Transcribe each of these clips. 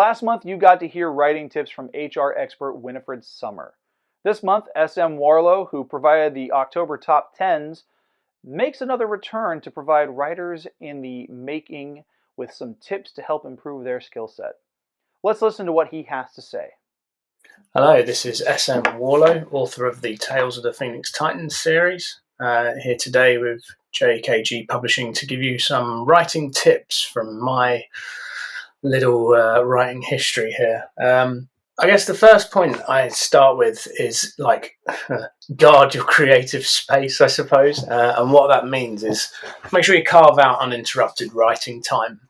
Last month, you got to hear writing tips from HR expert Winifred Summer. This month, SM Warlow, who provided the October top 10s, makes another return to provide writers in the making with some tips to help improve their skill set. Let's listen to what he has to say. Hello, this is SM Warlow, author of the Tales of the Phoenix Titans series, here today with JKG Publishing to give you some writing tips from my little writing history here. I guess the first point I start with is guard your creative space, I suppose. And what that means is make sure you carve out uninterrupted writing time.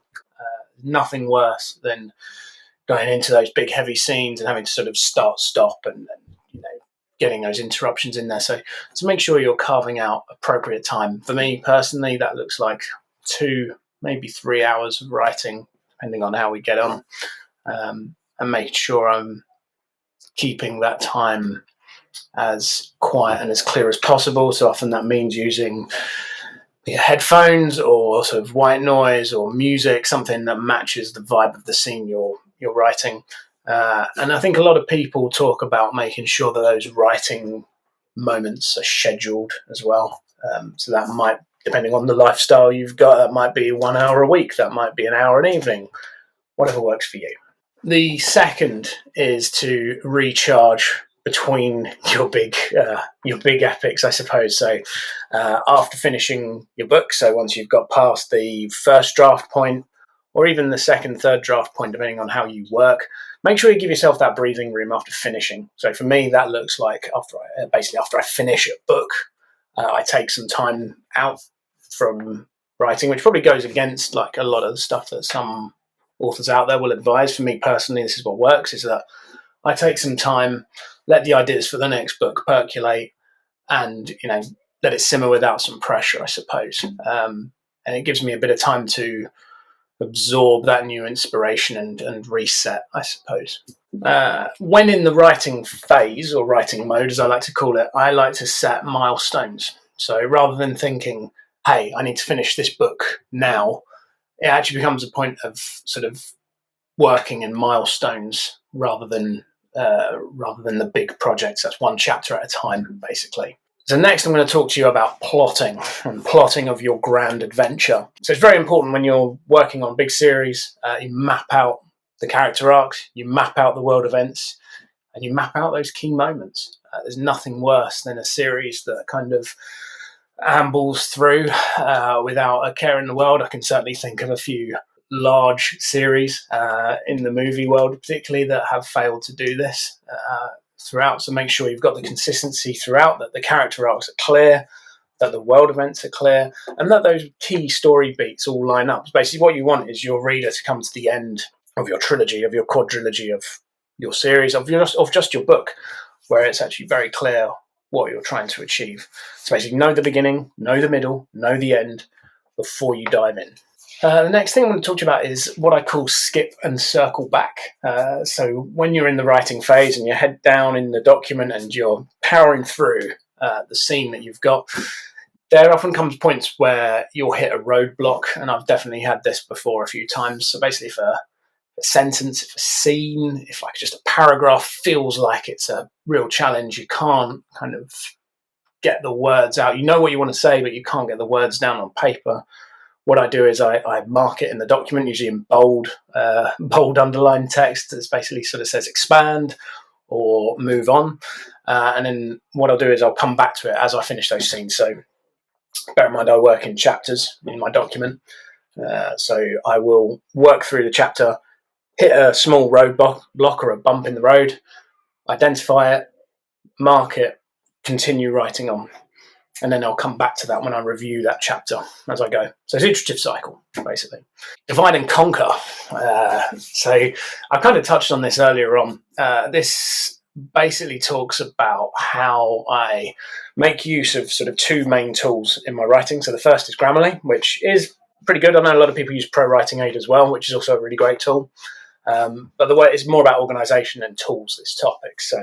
Nothing worse than going into those big heavy scenes and having to sort of start, stop, and getting those interruptions in there. So make sure you're carving out appropriate time. For me personally, that looks like 2, maybe 3 hours of writing, depending on how we get on, and make sure I'm keeping that time as quiet and as clear as possible. So often that means using headphones or sort of white noise or music, something that matches the vibe of the scene you're writing. And I think a lot of people talk about making sure that those writing moments are scheduled as well. So that might, depending on the lifestyle you've got, that might be 1 hour a week, that might be an hour an evening, whatever works for you. The second is to recharge between your big epics, I suppose. So after finishing your book, so once you've got past the first draft point, or even the second, third draft point, depending on how you work, make sure you give yourself that breathing room after finishing. So for me, that looks like after I finish a book, I take some time out from writing, which probably goes against like a lot of the stuff that some authors out there will advise. For me personally, this is what works, is that I take some time, let the ideas for the next book percolate, and let it simmer without some pressure, I suppose. And it gives me a bit of time to absorb that new inspiration and reset, I suppose. When in the writing phase, or writing mode as I like to call it, I like to set milestones. So rather than thinking, hey, I need to finish this book now, it actually becomes a point of sort of working in milestones rather than the big projects. That's one chapter at a time, basically. So next I'm going to talk to you about plotting and plotting of your grand adventure. So it's very important when you're working on big series, you map out the character arcs, you map out the world events, and you map out those key moments. There's nothing worse than a series that kind of ambles through without a care in the world. I can certainly think of a few large series in the movie world particularly that have failed to do this throughout. So make sure you've got the consistency throughout, that the character arcs are clear, that the world events are clear, and that those key story beats all line up. Basically what you want is your reader to come to the end of your trilogy, of your quadrilogy, of your series, of just your book, where it's actually very clear what you're trying to achieve. So basically know the beginning, know the middle, know the end before you dive in. The next thing I'm going to talk to you about is what I call skip and circle back. So when you're in the writing phase and you're head down in the document and you're powering through the scene that you've got, there often comes points where you'll hit a roadblock, and I've definitely had this before a few times. So basically if a sentence, if a scene, if like just a paragraph feels like it's a real challenge, you can't kind of get the words out. You know what you want to say, but you can't get the words down on paper. What I do is I mark it in the document, usually in bold underlined text that basically sort of says expand or move on. And then what I'll do is I'll come back to it as I finish those scenes. So bear in mind, I work in chapters in my document. So I will work through the chapter, hit a small roadblock or a bump in the road, identify it, mark it, continue writing on. And then I'll come back to that when I review that chapter as I go. So it's an iterative cycle, basically. Divide and conquer. So I kind of touched on this earlier on. This basically talks about how I make use of sort of 2 main tools in my writing. So the first is Grammarly, which is pretty good. I know a lot of people use Pro Writing Aid as well, which is also a really great tool. But the way it's more about organization and tools, this topic. So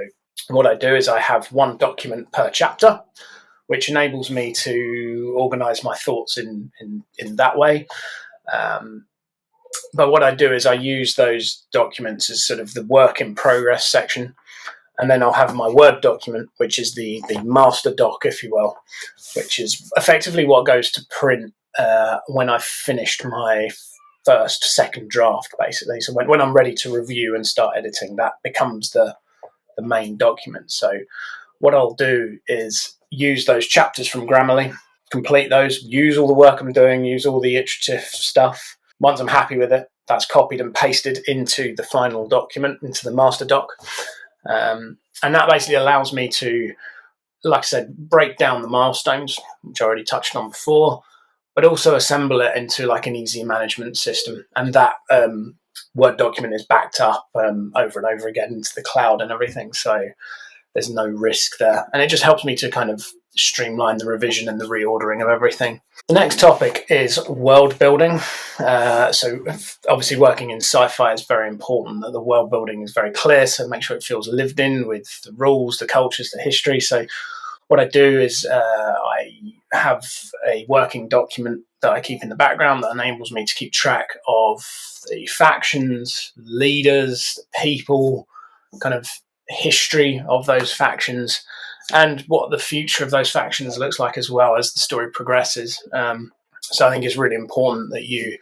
what I do is I have 1 document per chapter, which enables me to organize my thoughts in that way. But what I do is I use those documents as sort of the work in progress section. And then I'll have my Word document, which is the master doc, if you will, which is effectively what goes to print when I've finished my second draft, basically. So when I'm ready to review and start editing, that becomes the main document. So what I'll do is use those chapters from Grammarly, complete those, use all the work I'm doing, use all the iterative stuff. Once I'm happy with it, that's copied and pasted into the final document, into the master doc. And that basically allows me to, like I said, break down the milestones, which I already touched on before, but also assemble it into like an easy management system. And that Word document is backed up over and over again into the cloud and everything. So there's no risk there. And it just helps me to kind of streamline the revision and the reordering of everything. The next topic is world building. So obviously working in sci-fi is very important that the world building is very clear. So make sure it feels lived in with the rules, the cultures, the history. So what I do is I have a working document that I keep in the background that enables me to keep track of the factions, leaders, the people, kind of history of those factions, and what the future of those factions looks like as well as the story progresses. So I think it's really important that you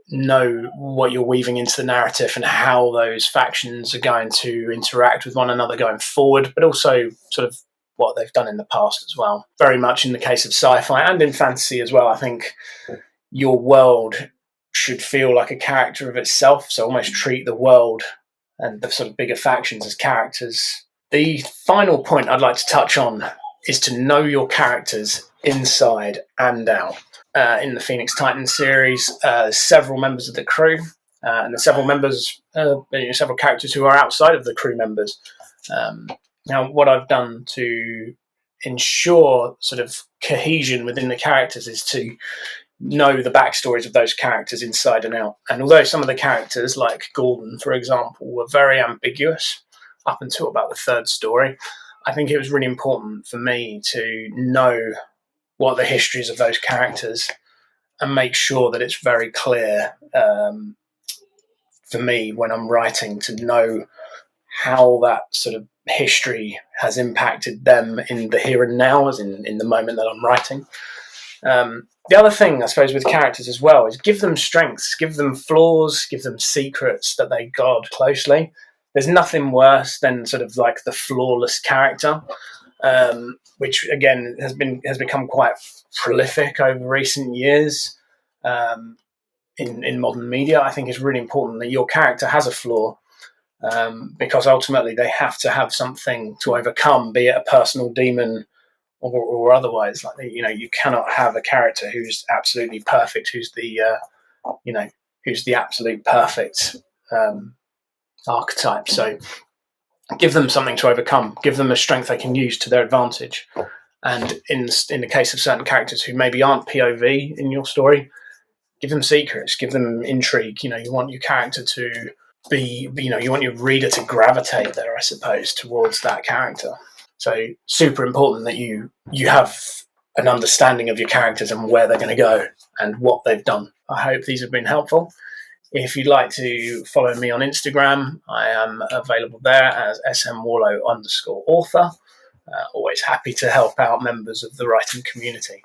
know what you're weaving into the narrative and how those factions are going to interact with one another going forward, but also sort of what they've done in the past as well. Very much in the case of sci-fi and in fantasy as well, I think your world should feel like a character of itself, so almost treat the world and the sort of bigger factions as characters. The final point I'd like to touch on is to know your characters inside and out. In the Phoenix Titan series, several members of the crew, and there's several characters who are outside of the crew members. Now, what I've done to ensure sort of cohesion within the characters is to know the backstories of those characters inside and out. And although some of the characters, like Gordon, for example, were very ambiguous up until about the third story, I think it was really important for me to know what the histories of those characters and make sure that it's very clear for me when I'm writing to know how that sort of history has impacted them in the here and now, as in the moment that I'm writing. The other thing, I suppose, with characters as well is give them strengths, give them flaws, give them secrets that they guard closely. There's nothing worse than sort of like the flawless character, which again has become quite prolific over recent years in modern media. I think it's really important that your character has a flaw, because ultimately they have to have something to overcome, be it a personal demon or otherwise. Like, you cannot have a character who's absolutely perfect, who's the absolute perfect archetype. So give them something to overcome, give them a strength they can use to their advantage. And in the case of certain characters who maybe aren't POV in your story, give them secrets, give them intrigue. You want your character to be, you want your reader to gravitate there, I suppose, towards that character. So super important that you have an understanding of your characters and where they're going to go and what they've done. I hope these have been helpful. If you'd like to follow me on Instagram, I am available there as SM Warlow _author. Always happy to help out members of the writing community.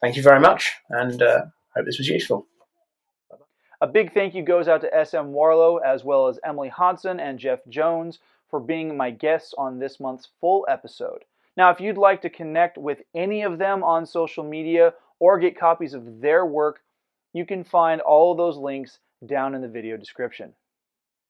Thank you very much, and hope this was useful. A big thank you goes out to SM Warlow, as well as Emily Hodson and Jeff Jones, for being my guests on this month's full episode. Now, if you'd like to connect with any of them on social media or get copies of their work, you can find all of those links down in the video description.